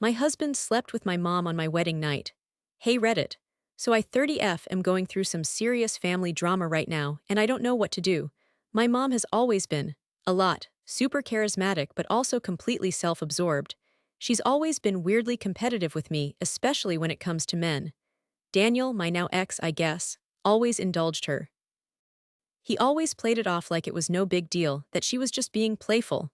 My husband slept with my mom on my wedding night. Hey Reddit. So I 30F am going through some serious family drama right now, and I don't know what to do. My mom has always been a lot, super charismatic but also completely self-absorbed. She's always been weirdly competitive with me, especially when it comes to men. Daniel, my now ex, I guess, always indulged her. He always played it off like it was no big deal, that she was just being playful.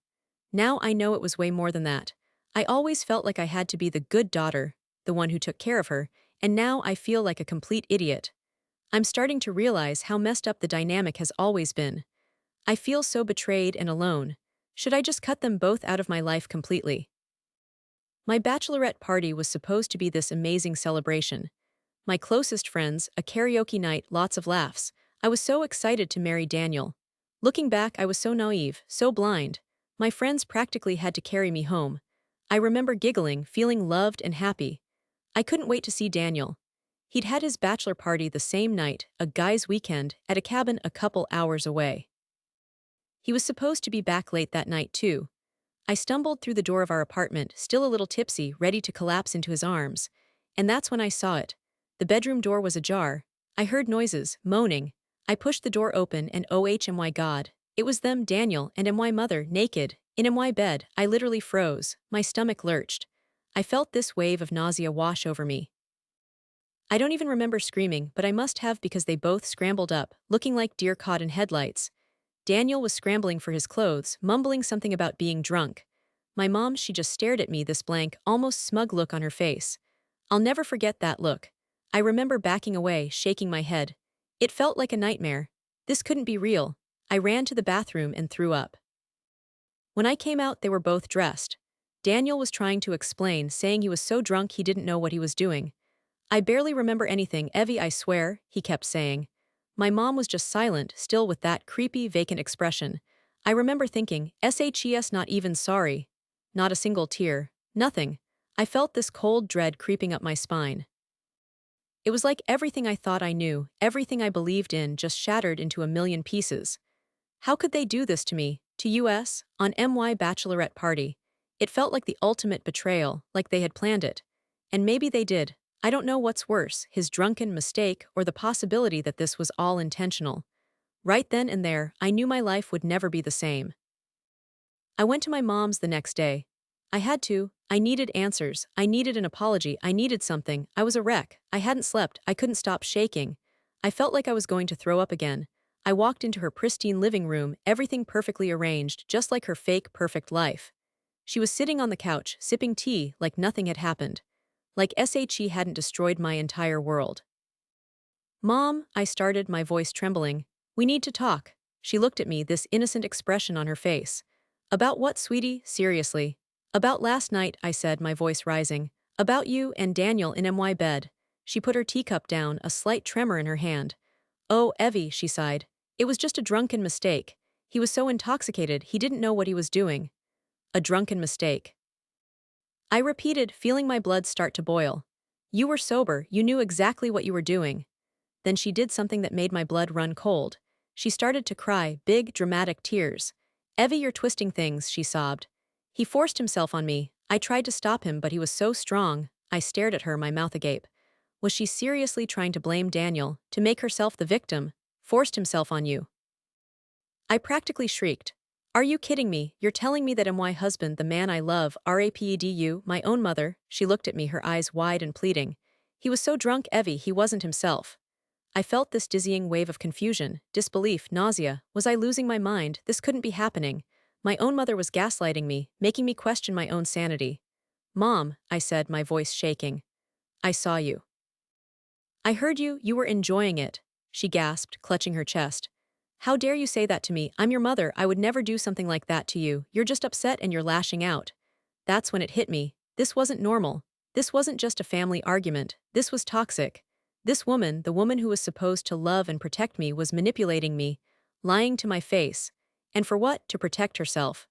Now I know it was way more than that. I always felt like I had to be the good daughter, the one who took care of her, and now I feel like a complete idiot. I'm starting to realize how messed up the dynamic has always been. I feel so betrayed and alone. Should I just cut them both out of my life completely? My bachelorette party was supposed to be this amazing celebration. My closest friends, a karaoke night, lots of laughs. I was so excited to marry Daniel. Looking back, I was so naive, so blind. My friends practically had to carry me home. I remember giggling, feeling loved and happy. I couldn't wait to see Daniel. He'd had his bachelor party the same night, a guy's weekend, at a cabin a couple hours away. He was supposed to be back late that night, too. I stumbled through the door of our apartment, still a little tipsy, ready to collapse into his arms. And that's when I saw it. The bedroom door was ajar. I heard noises, moaning. I pushed the door open and my god. It was them, Daniel, and my mother, naked, in my bed. I literally froze. My stomach lurched. I felt this wave of nausea wash over me. I don't even remember screaming, but I must have because they both scrambled up, looking like deer caught in headlights. Daniel was scrambling for his clothes, mumbling something about being drunk. My mom, she just stared at me, this blank, almost smug look on her face. I'll never forget that look. I remember backing away, shaking my head. It felt like a nightmare. This couldn't be real. I ran to the bathroom and threw up. When I came out, they were both dressed. Daniel was trying to explain, saying he was so drunk he didn't know what he was doing. I barely remember anything, Evie, I swear, he kept saying. My mom was just silent, still with that creepy, vacant expression. I remember thinking, SHES, not even sorry. Not a single tear. Nothing. I felt this cold dread creeping up my spine. It was like everything I thought I knew, everything I believed in, just shattered into a million pieces. How could they do this to me, to US, on my bachelorette party? It felt like the ultimate betrayal, like they had planned it. And maybe they did. I don't know what's worse, his drunken mistake or the possibility that this was all intentional. Right then and there, I knew my life would never be the same. I went to my mom's the next day. I had to. I needed answers. I needed an apology. I needed something. I was a wreck. I hadn't slept. I couldn't stop shaking. I felt like I was going to throw up again. I walked into her pristine living room, everything perfectly arranged, just like her fake, perfect life. She was sitting on the couch, sipping tea, like nothing had happened. Like SHE hadn't destroyed my entire world. Mom, I started, my voice trembling. We need to talk. She looked at me, this innocent expression on her face. About what, sweetie? Seriously. About last night, I said, my voice rising. About you and Daniel in my bed. She put her teacup down, a slight tremor in her hand. Oh, Evie, she sighed. It was just a drunken mistake. He was so intoxicated, he didn't know what he was doing. A drunken mistake. I repeated, feeling my blood start to boil. You were sober, you knew exactly what you were doing. Then she did something that made my blood run cold. She started to cry, big, dramatic tears. Evie, you're twisting things, she sobbed. He forced himself on me. I tried to stop him, but he was so strong. I stared at her, my mouth agape. Was she seriously trying to blame Daniel, to make herself the victim? Forced himself on you? I practically shrieked. Are you kidding me? You're telling me that my husband, the man I love, rapedu, my own mother? She looked at me, her eyes wide and pleading. He was so drunk, Evie, he wasn't himself. I felt this dizzying wave of confusion, disbelief, nausea. Was I losing my mind? This couldn't be happening. My own mother was gaslighting me, making me question my own sanity. Mom, I said, my voice shaking. I saw you. I heard you, you were enjoying it, she gasped, clutching her chest. How dare you say that to me? I'm your mother, I would never do something like that to you. You're just upset and you're lashing out. That's when it hit me. This wasn't normal. This wasn't just a family argument. This was toxic. This woman, the woman who was supposed to love and protect me, was manipulating me, lying to my face. And for what? To protect herself.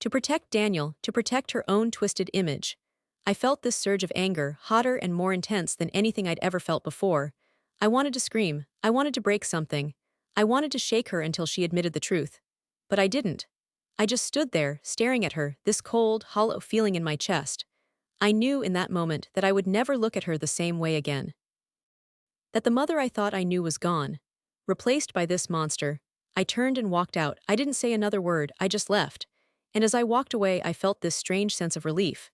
To protect Daniel, to protect her own twisted image. I felt this surge of anger, hotter and more intense than anything I'd ever felt before. I wanted to scream. I wanted to break something. I wanted to shake her until she admitted the truth. But I didn't. I just stood there, staring at her, this cold, hollow feeling in my chest. I knew in that moment that I would never look at her the same way again. That the mother I thought I knew was gone, replaced by this monster. I turned and walked out. I didn't say another word, I just left. And as I walked away, I felt this strange sense of relief.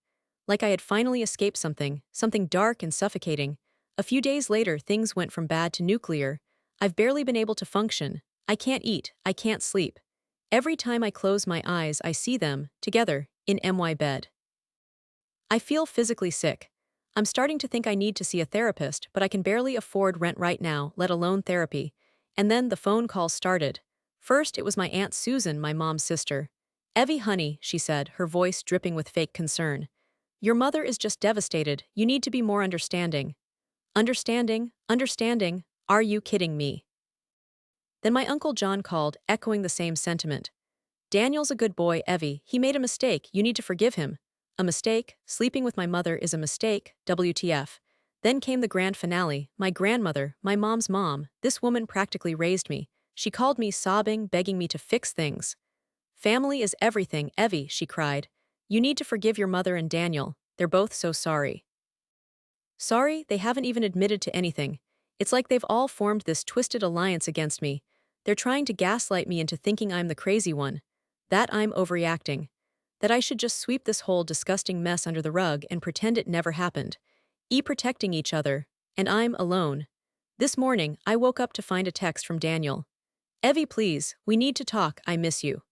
Like I had finally escaped something dark and suffocating. A few days later, things went from bad to nuclear. I've barely been able to function. I can't eat, I can't sleep. Every time I close my eyes, I see them, together, in my bed. I feel physically sick. I'm starting to think I need to see a therapist, but I can barely afford rent right now, let alone therapy. And then the phone calls started. First, it was my Aunt Susan, my mom's sister. "Evie, honey," she said, her voice dripping with fake concern. "Your mother is just devastated. You need to be more understanding." Understanding? Understanding? Are you kidding me? Then my Uncle John called, echoing the same sentiment. "Daniel's a good boy, Evie. He made a mistake. You need to forgive him." A mistake? Sleeping with my mother is a mistake? WTF. Then came the grand finale. My grandmother, my mom's mom, this woman practically raised me. She called me sobbing, begging me to fix things. "Family is everything, Evie," she cried. "You need to forgive your mother and Daniel. They're both so sorry." Sorry, they haven't even admitted to anything. It's like they've all formed this twisted alliance against me. They're trying to gaslight me into thinking I'm the crazy one. That I'm overreacting. That I should just sweep this whole disgusting mess under the rug and pretend it never happened. Protecting each other. And I'm alone. This morning, I woke up to find a text from Daniel. "Evie, please, we need to talk, I miss you."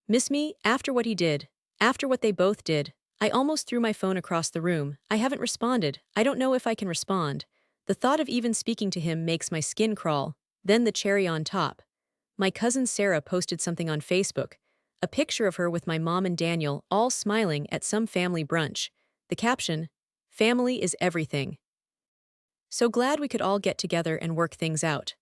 Miss me? After what he did. After what they both did. I almost threw my phone across the room. I haven't responded. I don't know if I can respond. The thought of even speaking to him makes my skin crawl. Then the cherry on top. My cousin Sarah posted something on Facebook. A picture of her with my mom and Daniel, all smiling at some family brunch. The caption, "Family is everything. So glad we could all get together and work things out."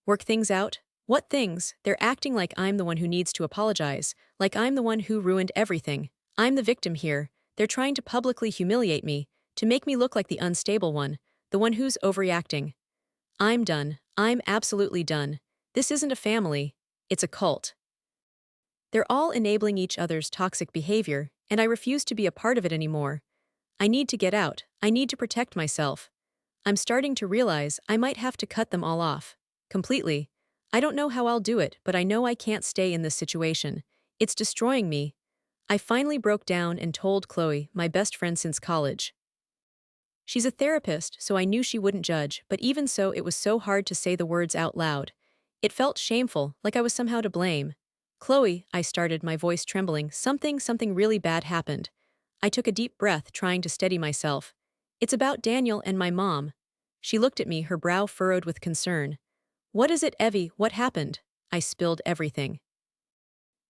Work things out? What things? They're acting like I'm the one who needs to apologize, like I'm the one who ruined everything. I'm the victim here. They're trying to publicly humiliate me, to make me look like the unstable one, the one who's overreacting. I'm done. I'm absolutely done. This isn't a family. It's a cult. They're all enabling each other's toxic behavior, and I refuse to be a part of it anymore. I need to get out. I need to protect myself. I'm starting to realize I might have to cut them all off. Completely. I don't know how I'll do it, but I know I can't stay in this situation. It's destroying me. I finally broke down and told Chloe, my best friend since college. She's a therapist, so I knew she wouldn't judge, but even so, it was so hard to say the words out loud. It felt shameful, like I was somehow to blame. "Chloe," I started, my voice trembling, something really bad happened." I took a deep breath, trying to steady myself. "It's about Daniel and my mom." She looked at me, her brow furrowed with concern. "What is it, Evie? What happened?" I spilled everything.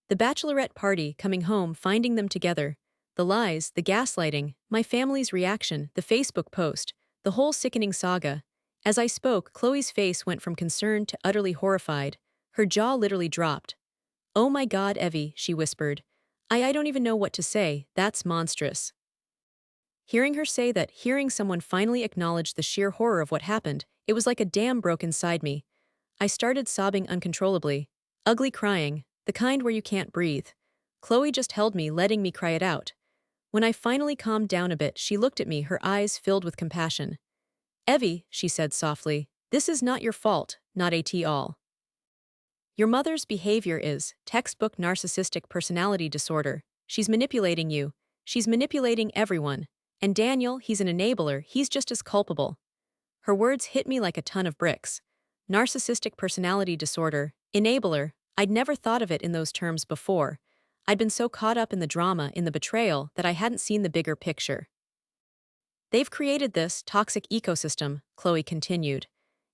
The bachelorette party, coming home, finding them together. The lies, the gaslighting, my family's reaction, the Facebook post, the whole sickening saga. As I spoke, Chloe's face went from concern to utterly horrified. Her jaw literally dropped. "Oh my God, Evie," she whispered. I don't even know what to say, that's monstrous." Hearing her say that, hearing someone finally acknowledge the sheer horror of what happened, it was like a dam broke inside me. I started sobbing uncontrollably. Ugly crying, the kind where you can't breathe. Chloe just held me, letting me cry it out. When I finally calmed down a bit, she looked at me, her eyes filled with compassion. "Evie," she said softly, "this is not your fault, not at all. Your mother's behavior is textbook narcissistic personality disorder. She's manipulating you. She's manipulating everyone. And Daniel, he's an enabler, he's just as culpable." Her words hit me like a ton of bricks. Narcissistic personality disorder, enabler, I'd never thought of it in those terms before. I'd been so caught up in the drama, in the betrayal, that I hadn't seen the bigger picture. "They've created this toxic ecosystem," Chloe continued.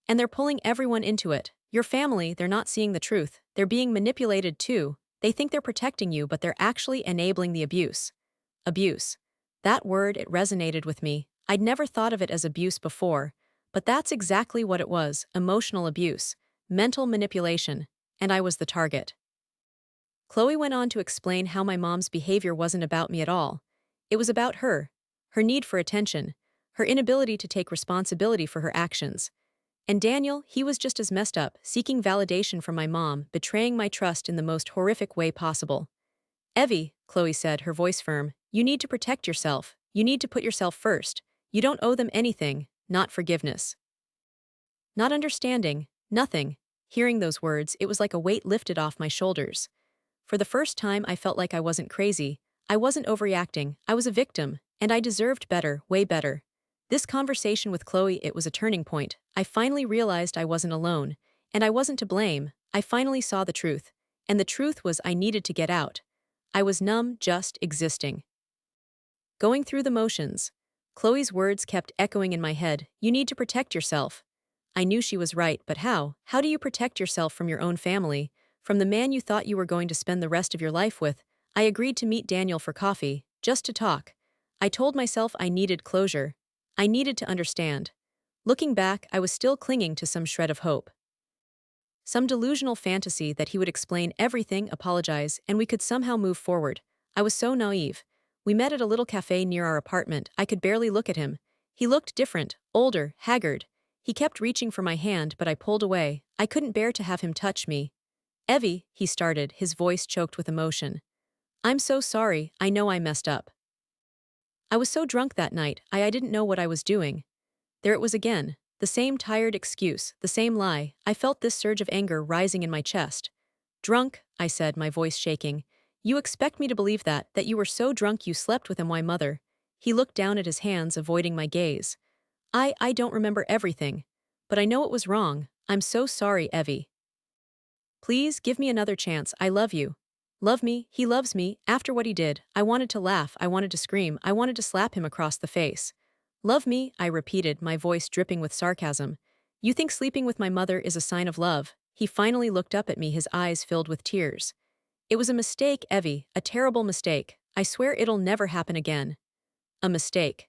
"And they're pulling everyone into it. Your family, they're not seeing the truth. They're being manipulated too. They think they're protecting you, but they're actually enabling the abuse." Abuse. That word, it resonated with me. I'd never thought of it as abuse before. But that's exactly what it was, emotional abuse, mental manipulation, and I was the target. Chloe went on to explain how my mom's behavior wasn't about me at all. It was about her need for attention, her inability to take responsibility for her actions. And Daniel, he was just as messed up, seeking validation from my mom, betraying my trust in the most horrific way possible. "Evie," Chloe said, her voice firm, "you need to protect yourself. You need to put yourself first. You don't owe them anything, not forgiveness. Not understanding, nothing. Hearing those words, it was like a weight lifted off my shoulders. For the first time, I felt like I wasn't crazy. I wasn't overreacting. I was a victim, and I deserved better, way better. This conversation with Chloe, it was a turning point. I finally realized I wasn't alone, and I wasn't to blame. I finally saw the truth. And the truth was I needed to get out. I was numb, just existing. Going through the motions. Chloe's words kept echoing in my head. You need to protect yourself. I knew she was right, but how? How do you protect yourself from your own family? From the man you thought you were going to spend the rest of your life with? I agreed to meet Daniel for coffee, just to talk. I told myself I needed closure. I needed to understand. Looking back, I was still clinging to some shred of hope. Some delusional fantasy that he would explain everything, apologize, and we could somehow move forward. I was so naive. We met at a little cafe near our apartment. I could barely look at him. He looked different, older, haggard. He kept reaching for my hand, but I pulled away. I couldn't bear to have him touch me. Evie, he started, his voice choked with emotion. I'm so sorry, I know I messed up. I was so drunk that night, I didn't know what I was doing. There it was again. The same tired excuse, the same lie. I felt this surge of anger rising in my chest. Drunk, I said, my voice shaking. You expect me to believe that you were so drunk you slept with him, why mother? He looked down at his hands, avoiding my gaze. I don't remember everything. But I know it was wrong. I'm so sorry, Evie. Please, give me another chance, I love you. Love me, he loves me, after what he did. I wanted to laugh, I wanted to scream, I wanted to slap him across the face. Love me, I repeated, my voice dripping with sarcasm. You think sleeping with my mother is a sign of love? He finally looked up at me, his eyes filled with tears. It was a mistake, Evie, a terrible mistake. I swear it'll never happen again. A mistake.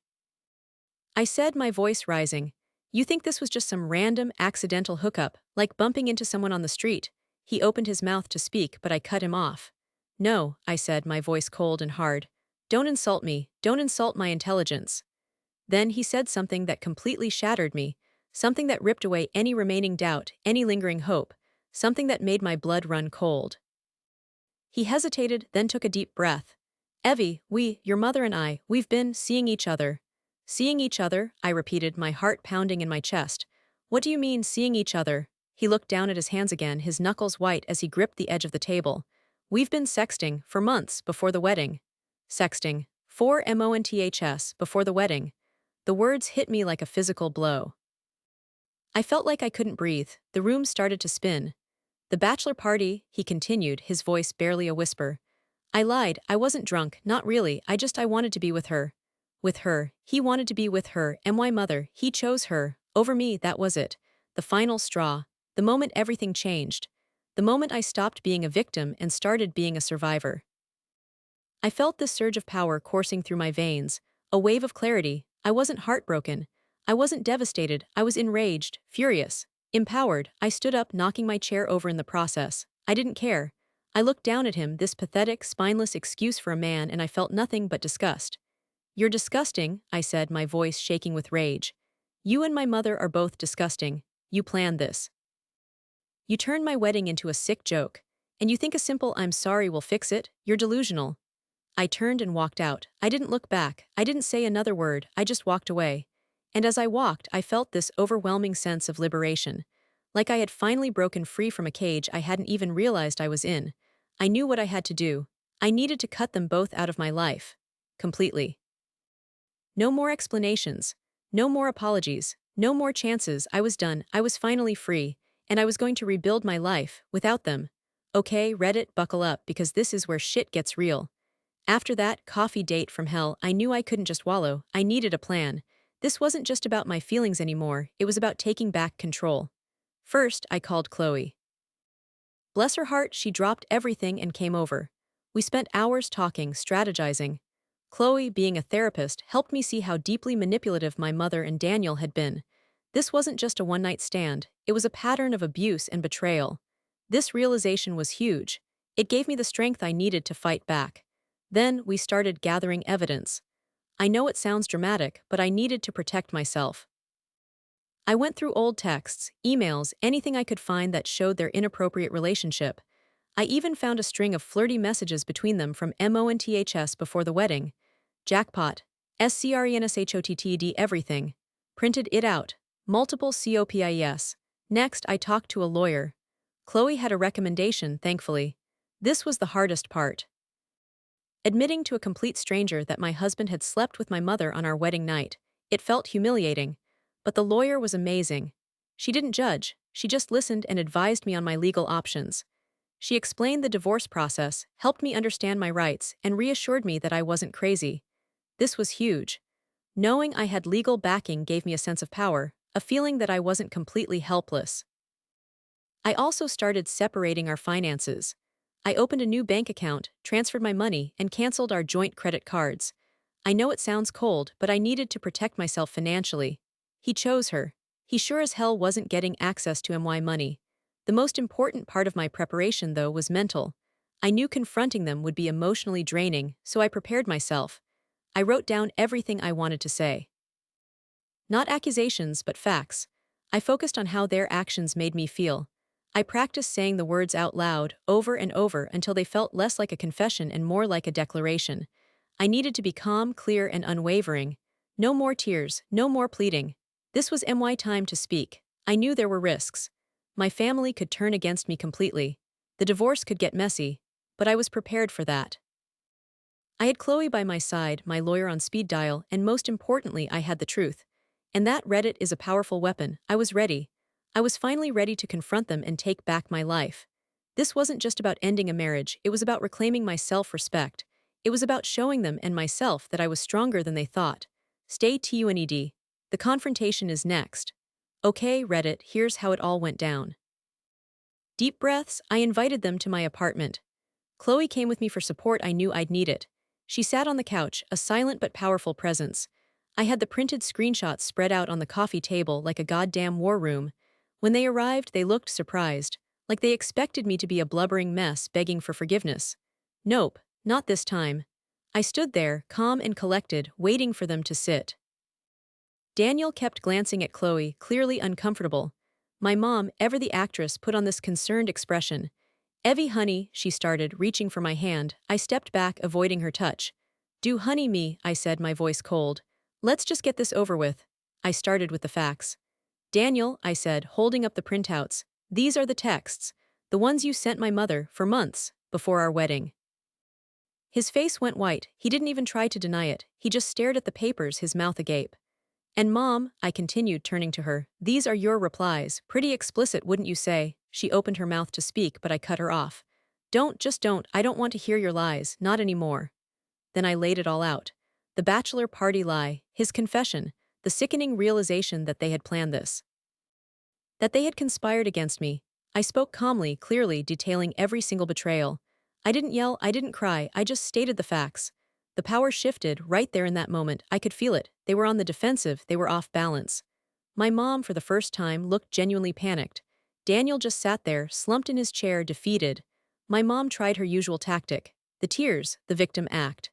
I said, my voice rising. You think this was just some random, accidental hookup, like bumping into someone on the street? He opened his mouth to speak, but I cut him off. No, I said, my voice cold and hard. Don't insult me, don't insult my intelligence. Then he said something that completely shattered me, something that ripped away any remaining doubt, any lingering hope, something that made my blood run cold. He hesitated, then took a deep breath. Evie, your mother and I, we've been seeing each other. Seeing each other, I repeated, my heart pounding in my chest. What do you mean, seeing each other? He looked down at his hands again, his knuckles white as he gripped the edge of the table. We've been sexting, for months, before the wedding. Sexting. 4 months, before the wedding. The words hit me like a physical blow. I felt like I couldn't breathe. The room started to spin. The bachelor party, he continued, his voice barely a whisper. I lied, I wasn't drunk, not really, I wanted to be with her. With her, he wanted to be with her, and my mother, he chose her, over me, that was it. The final straw. The moment everything changed. The moment I stopped being a victim and started being a survivor. I felt this surge of power coursing through my veins, a wave of clarity. I wasn't heartbroken. I wasn't devastated, I was enraged, furious, empowered. I stood up, knocking my chair over in the process. I didn't care. I looked down at him, this pathetic, spineless excuse for a man, and I felt nothing but disgust. You're disgusting, I said, my voice shaking with rage. You and my mother are both disgusting. You planned this. You turned my wedding into a sick joke. And you think a simple I'm sorry will fix it? You're delusional. I turned and walked out. I didn't look back. I didn't say another word. I just walked away. And as I walked, I felt this overwhelming sense of liberation. Like I had finally broken free from a cage I hadn't even realized I was in. I knew what I had to do. I needed to cut them both out of my life. Completely. No more explanations. No more apologies. No more chances. I was done. I was finally free. And I was going to rebuild my life, without them. Okay, Reddit, buckle up, because this is where shit gets real. After that coffee date from hell, I knew I couldn't just wallow. I needed a plan. This wasn't just about my feelings anymore, it was about taking back control. First, I called Chloe. Bless her heart, she dropped everything and came over. We spent hours talking, strategizing. Chloe, being a therapist, helped me see how deeply manipulative my mother and Daniel had been. This wasn't just a one-night stand, it was a pattern of abuse and betrayal. This realization was huge. It gave me the strength I needed to fight back. Then, we started gathering evidence. I know it sounds dramatic, but I needed to protect myself. I went through old texts, emails, anything I could find that showed their inappropriate relationship. I even found a string of flirty messages between them from months before the wedding. Jackpot. SCRENSHOTTD everything. Printed it out. Multiple COPIES. Next, I talked to a lawyer. Chloe had a recommendation, thankfully. This was the hardest part. Admitting to a complete stranger that my husband had slept with my mother on our wedding night. It felt humiliating. But the lawyer was amazing. She didn't judge, she just listened and advised me on my legal options. She explained the divorce process, helped me understand my rights, and reassured me that I wasn't crazy. This was huge. Knowing I had legal backing gave me a sense of power, a feeling that I wasn't completely helpless. I also started separating our finances. I opened a new bank account, transferred my money, and canceled our joint credit cards. I know it sounds cold, but I needed to protect myself financially. He chose her. He sure as hell wasn't getting access to my money. The most important part of my preparation, though, was mental. I knew confronting them would be emotionally draining, so I prepared myself. I wrote down everything I wanted to say. Not accusations, but facts. I focused on how their actions made me feel. I practiced saying the words out loud, over and over, until they felt less like a confession and more like a declaration. I needed to be calm, clear, and unwavering. No more tears, no more pleading. This was my time to speak. I knew there were risks. My family could turn against me completely. The divorce could get messy, but I was prepared for that. I had Chloe by my side, my lawyer on speed dial, and most importantly, I had the truth. And that Reddit is a powerful weapon. I was ready. I was finally ready to confront them and take back my life. This wasn't just about ending a marriage, it was about reclaiming my self-respect. It was about showing them and myself that I was stronger than they thought. Stay tuned. The confrontation is next. Okay, Reddit, here's how it all went down. Deep breaths, I invited them to my apartment. Chloe came with me for support. I knew I'd need it. She sat on the couch, a silent but powerful presence. I had the printed screenshots spread out on the coffee table like a goddamn war room. When they arrived, they looked surprised, like they expected me to be a blubbering mess begging for forgiveness. Nope, not this time. I stood there, calm and collected, waiting for them to sit. Daniel kept glancing at Chloe, clearly uncomfortable. My mom, ever the actress, put on this concerned expression. Evie, honey, she started, reaching for my hand. I stepped back, avoiding her touch. Do honey me, I said, my voice cold. Let's just get this over with. I started with the facts. Daniel, I said, holding up the printouts. These are the texts. The ones you sent my mother, for months, before our wedding. His face went white. He didn't even try to deny it. He just stared at the papers, his mouth agape. And Mom, I continued, turning to her, these are your replies. Pretty explicit, wouldn't you say? She opened her mouth to speak, but I cut her off. Just don't, I don't want to hear your lies, not anymore. Then I laid it all out. The bachelor party lie, his confession, the sickening realization that they had planned this. That they had conspired against me. I spoke calmly, clearly, detailing every single betrayal. I didn't yell, I didn't cry, I just stated the facts. The power shifted right there in that moment. I could feel it. They were on the defensive, they were off balance. My mom, for the first time, looked genuinely panicked. Daniel just sat there, slumped in his chair, defeated. My mom tried her usual tactic. The tears, the victim act.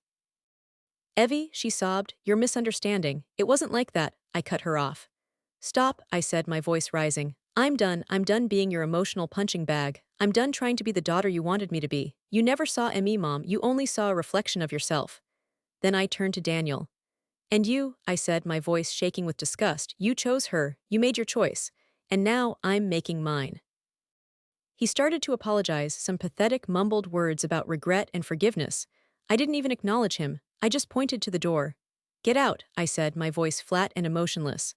Evie, she sobbed, you're misunderstanding. It wasn't like that. I cut her off. Stop, I said, my voice rising. I'm done being your emotional punching bag. I'm done trying to be the daughter you wanted me to be. You never saw me, Mom, you only saw a reflection of yourself. Then I turned to Daniel. And you, I said, my voice shaking with disgust, you chose her, you made your choice. And now I'm making mine. He started to apologize, some pathetic mumbled words about regret and forgiveness. I didn't even acknowledge him. I just pointed to the door. Get out, I said, my voice flat and emotionless.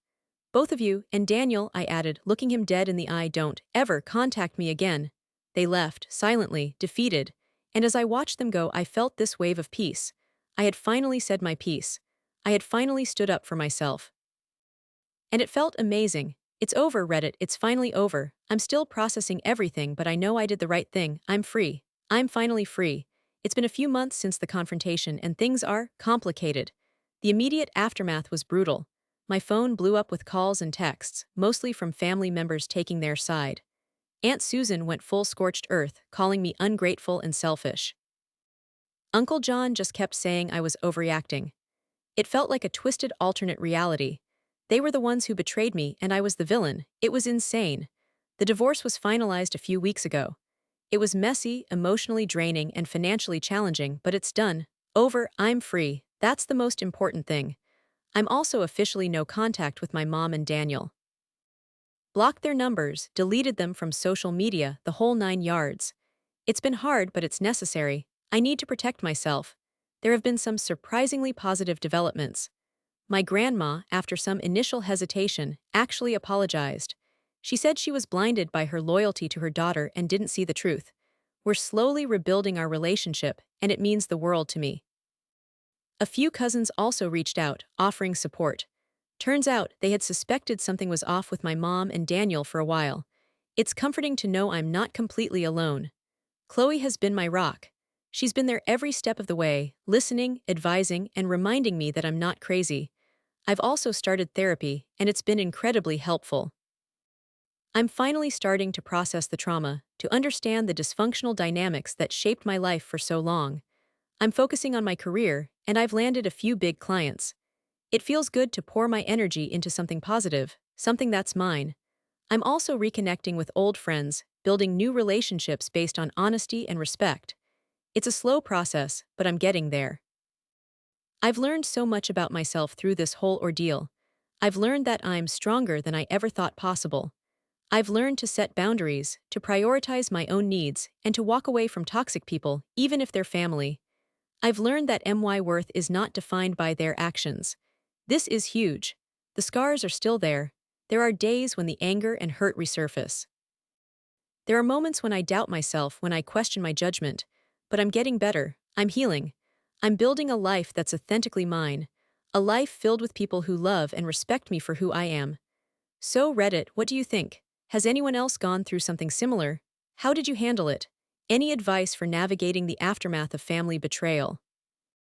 Both of you, and Daniel, I added, looking him dead in the eye, don't ever contact me again. They left, silently, defeated. And as I watched them go, I felt this wave of peace. I had finally said my piece. I had finally stood up for myself. And it felt amazing. It's over, Reddit, it's finally over. I'm still processing everything, but I know I did the right thing. I'm free. I'm finally free. It's been a few months since the confrontation, and things are complicated. The immediate aftermath was brutal. My phone blew up with calls and texts, mostly from family members taking their side. Aunt Susan went full scorched earth, calling me ungrateful and selfish. Uncle John just kept saying I was overreacting. It felt like a twisted alternate reality. They were the ones who betrayed me, and I was the villain. It was insane. The divorce was finalized a few weeks ago. It was messy, emotionally draining, and financially challenging, but it's done. Over, I'm free. That's the most important thing. I'm also officially no contact with my mom and Daniel. Blocked their numbers, deleted them from social media, the whole 9 yards. It's been hard, but it's necessary. I need to protect myself. There have been some surprisingly positive developments. My grandma, after some initial hesitation, actually apologized. She said she was blinded by her loyalty to her daughter and didn't see the truth. We're slowly rebuilding our relationship, and it means the world to me. A few cousins also reached out, offering support. Turns out they had suspected something was off with my mom and Daniel for a while. It's comforting to know I'm not completely alone. Chloe has been my rock. She's been there every step of the way, listening, advising, and reminding me that I'm not crazy. I've also started therapy, and it's been incredibly helpful. I'm finally starting to process the trauma, to understand the dysfunctional dynamics that shaped my life for so long. I'm focusing on my career, and I've landed a few big clients. It feels good to pour my energy into something positive, something that's mine. I'm also reconnecting with old friends, building new relationships based on honesty and respect. It's a slow process, but I'm getting there. I've learned so much about myself through this whole ordeal. I've learned that I'm stronger than I ever thought possible. I've learned to set boundaries, to prioritize my own needs, and to walk away from toxic people, even if they're family. I've learned that my worth is not defined by their actions. This is huge. The scars are still there. There are days when the anger and hurt resurface. There are moments when I doubt myself, when I question my judgment. But I'm getting better. I'm healing. I'm building a life that's authentically mine. A life filled with people who love and respect me for who I am. So, Reddit, what do you think? Has anyone else gone through something similar? How did you handle it? Any advice for navigating the aftermath of family betrayal?